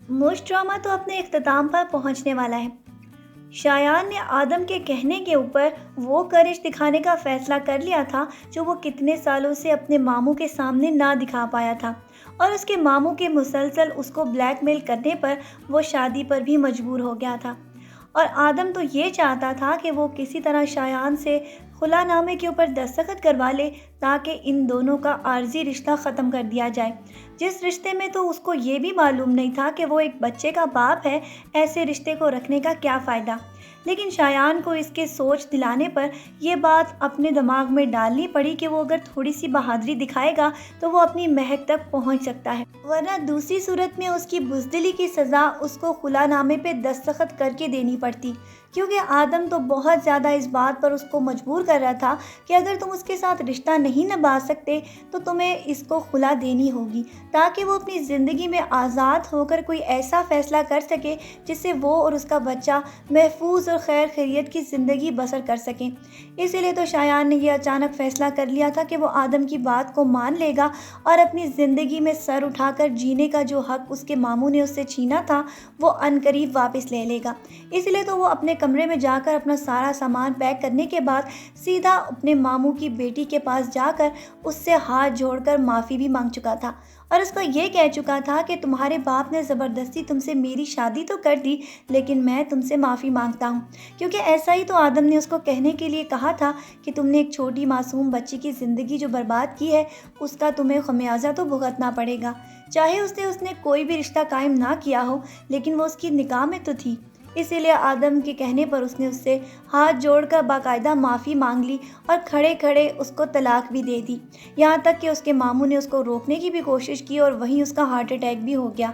मुश drama तो अपने इख्तिताम पर पहुंचने वाला है। शायान ने आदम के कहने के ऊपर वो करिश दिखाने का फैसला कर लिया था जो वो कितने सालों से अपने मामू के सामने ना दिखा पाया था, और उसके मामू के मुसलसल उसको ब्लैकमेल करने पर वो शादी पर भी मजबूर हो गया था। और आदम तो ये चाहता था कि वो किसी तरह शायान से खुलानामे के ऊपर दस्तखत करवा ले ताकि इन दोनों का आर्जी रिश्ता ख़त्म कर दिया जाए, जिस रिश्ते में तो उसको ये भी मालूम नहीं था कि वो एक बच्चे का बाप है। ऐसे रिश्ते को रखने का क्या फ़ायदा। लेकिन शायान को इसके सोच दिलाने पर यह बात अपने दिमाग में डालनी पड़ी कि वो अगर थोड़ी सी बहादुरी दिखाएगा तो वो अपनी महक तक पहुंच सकता है, वरना दूसरी सूरत में उसकी बुज़दिली की सज़ा उसको खुलानामे पे दस्तखत करके देनी पड़ती, क्योंकि आदम तो बहुत ज़्यादा इस बात पर उसको मजबूर कर रहा था कि अगर तुम उसके साथ रिश्ता नहीं निभा सकते तो तुम्हें इसको खुला देनी होगी, ताकि वो अपनी ज़िंदगी में आज़ाद होकर कोई ऐसा फ़ैसला कर सके जिससे वो और उसका बच्चा महफूज और खैर खैरियत की ज़िंदगी बसर कर सकें। इसीलिए तो शायान ने यह अचानक फ़ैसला कर लिया था कि वो आदम की बात को मान लेगा और अपनी ज़िंदगी में सर उठाकर जीने का जो हक़ उसके मामू ने उससे छीना था वो अनकरीब वापस ले लेगा। इसलिए तो वो अपने कमरे में जाकर अपना सारा सामान पैक करने के बाद सीधा अपने मामू की बेटी के पास जाकर उससे हाथ जोड़कर माफ़ी भी मांग चुका था, और उसको ये कह चुका था कि तुम्हारे बाप ने ज़बरदस्ती तुमसे मेरी शादी तो कर दी, लेकिन मैं तुमसे माफ़ी मांगता हूँ, क्योंकि ऐसा ही तो आदम ने उसको कहने के लिए कहा था कि तुमने एक छोटी मासूम बच्ची की ज़िंदगी जो बर्बाद की है उसका तुम्हें खमियाजा तो भुगतना पड़ेगा। चाहे उसने कोई भी रिश्ता कायम ना किया हो, लेकिन वो उसकी निकाह में तो थी। इसीलिए आदम के कहने पर उसने उससे हाथ जोड़कर बाकायदा माफ़ी मांग ली और खड़े खड़े उसको तलाक भी दे दी। यहाँ तक कि उसके मामू ने उसको रोकने की भी कोशिश की और वहीं उसका हार्ट अटैक भी हो गया।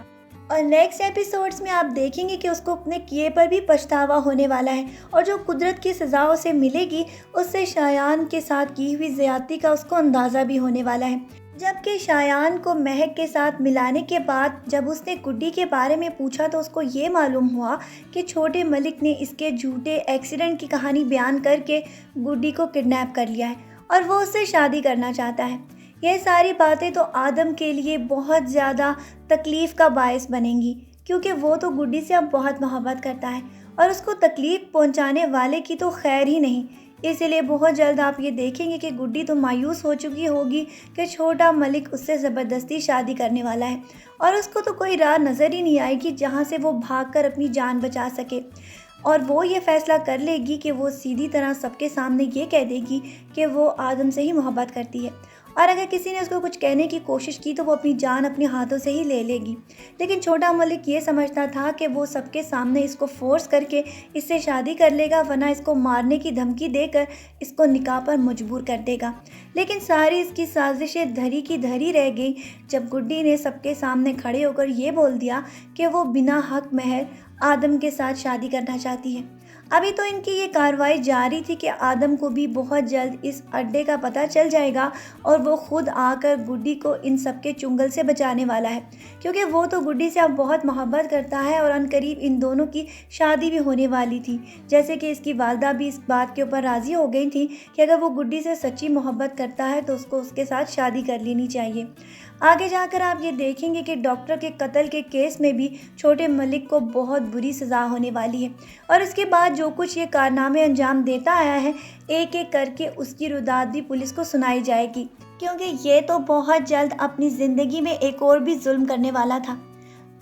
और नेक्स्ट एपिसोड्स में आप देखेंगे कि उसको अपने किए पर भी पछतावा होने वाला है, और जो कुदरत की सज़ा उसे मिलेगी उससे शायान के साथ की हुई ज़्यादती का उसको अंदाज़ा भी होने वाला है। जबकि शायान को महक के साथ मिलाने के बाद जब उसने गुड्डी के बारे में पूछा तो उसको ये मालूम हुआ कि छोटे मलिक ने इसके झूठे एक्सीडेंट की कहानी बयान करके गुड्डी को किडनैप कर लिया है और वो उससे शादी करना चाहता है। ये सारी बातें तो आदम के लिए बहुत ज़्यादा तकलीफ़ का बायस बनेंगी, क्योंकि वो तो गुड्डी से अब बहुत मोहब्बत करता है और उसको तकलीफ़ पहुंचाने वाले की तो खैर ही नहीं। इसीलिए बहुत जल्द आप ये देखेंगे कि गुड्डी तो मायूस हो चुकी होगी कि छोटा मलिक उससे ज़बरदस्ती शादी करने वाला है, और उसको तो कोई राह नज़र ही नहीं आएगी जहाँ से वो भागकर अपनी जान बचा सके। और वो ये फ़ैसला कर लेगी कि वो सीधी तरह सबके सामने ये कह देगी कि वो आदम से ही मोहब्बत करती है, और अगर किसी ने उसको कुछ कहने की कोशिश की तो वो अपनी जान अपने हाथों से ही ले लेगी। लेकिन छोटा मलिक ये समझता था कि वो सबके सामने इसको फोर्स करके इससे शादी कर लेगा, वरना इसको मारने की धमकी देकर इसको निकाह पर मजबूर कर देगा। लेकिन सारी इसकी साजिशें धरी की धरी रह गई जब गुड्डी ने सबके सामने खड़े होकर ये बोल दिया कि वो बिना हक महर आदम के साथ शादी करना चाहती है। अभी तो इनकी ये कार्रवाई जारी थी कि आदम को भी बहुत जल्द इस अड्डे का पता चल जाएगा और वो खुद आकर गुड्डी को इन सब के चुंगल से बचाने वाला है, क्योंकि वो तो गुड्डी से अब बहुत मोहब्बत करता है और अनकरीब इन दोनों की शादी भी होने वाली थी। जैसे कि इसकी वालदा भी इस बात के ऊपर राज़ी हो गई थी कि अगर वो गुड्डी से सच्ची मोहब्बत करता है तो उसको उसके साथ शादी कर लेनी चाहिए। आगे जाकर आप ये देखेंगे कि डॉक्टर के कत्ल के केस में भी छोटे मलिक को बहुत बुरी सज़ा होने वाली है, और इसके बाद जो कुछ ये कारनामे अंजाम देता आया है एक एक करके उसकी रुदाद भी पुलिस को सुनाई जाएगी, क्योंकि ये तो बहुत जल्द अपनी ज़िंदगी में एक और भी जुल्म करने वाला था।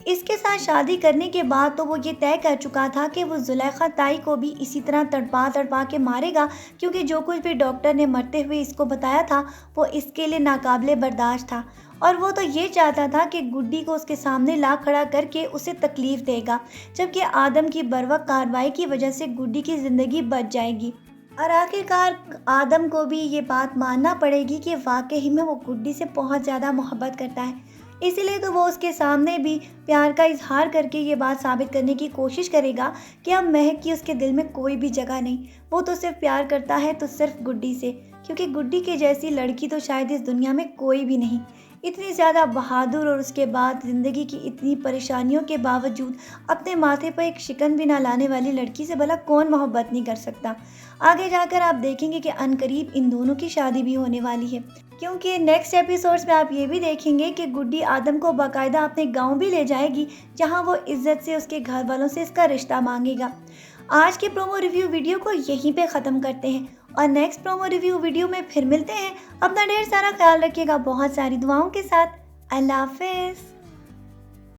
इसके साथ शादी करने के बाद तो वो ये तय कर चुका था कि वो जुलेखा ताई को भी इसी तरह तड़पा तड़पा के मारेगा, क्योंकि जो कुछ भी डॉक्टर ने मरते हुए इसको बताया था वो इसके लिए नाकाबिले बर्दाश्त था, और वो तो ये चाहता था कि गुड्डी को उसके सामने ला खड़ा करके उसे तकलीफ़ देगा, जबकि आदम की बर्वक्त कार्रवाई की वजह से गुड्डी की ज़िंदगी बच जाएगी। और आखिरकार आदम को भी ये बात मानना पड़ेगी कि वाकई में वो गुड्डी से बहुत ज़्यादा मोहब्बत करता है। इसीलिए तो वो उसके सामने भी प्यार का इजहार करके ये बात साबित करने की कोशिश करेगा कि अब महक की उसके दिल में कोई भी जगह नहीं, वो तो सिर्फ प्यार करता है तो सिर्फ गुड्डी से, क्योंकि गुड्डी के जैसी लड़की तो शायद इस दुनिया में कोई भी नहीं। اتنی زیادہ بہادر اور اس کے بعد زندگی کی اتنی پریشانیوں کے باوجود اپنے ماتھے پر ایک شکن بھی نہ لانے والی لڑکی سے بھلا کون محبت نہیں کر سکتا۔ آگے جا کر آپ دیکھیں گے کہ عنقریب ان دونوں کی شادی بھی ہونے والی ہے، کیونکہ نیکسٹ ایپیسوڈز میں آپ یہ بھی دیکھیں گے کہ گڈی آدم کو باقاعدہ اپنے گاؤں بھی لے جائے گی، جہاں وہ عزت سے اس کے گھر والوں سے اس کا رشتہ مانگے گا۔ آج کے پرومو ریویو ویڈیو کو یہیں پہ ختم کرتے ہیں اور نیکسٹ پرومو ریویو ویڈیو میں پھر ملتے ہیں۔ اپنا ڈھیر سارا خیال رکھیے گا، بہت ساری دعاؤں کے ساتھ۔ اللہ حافظ۔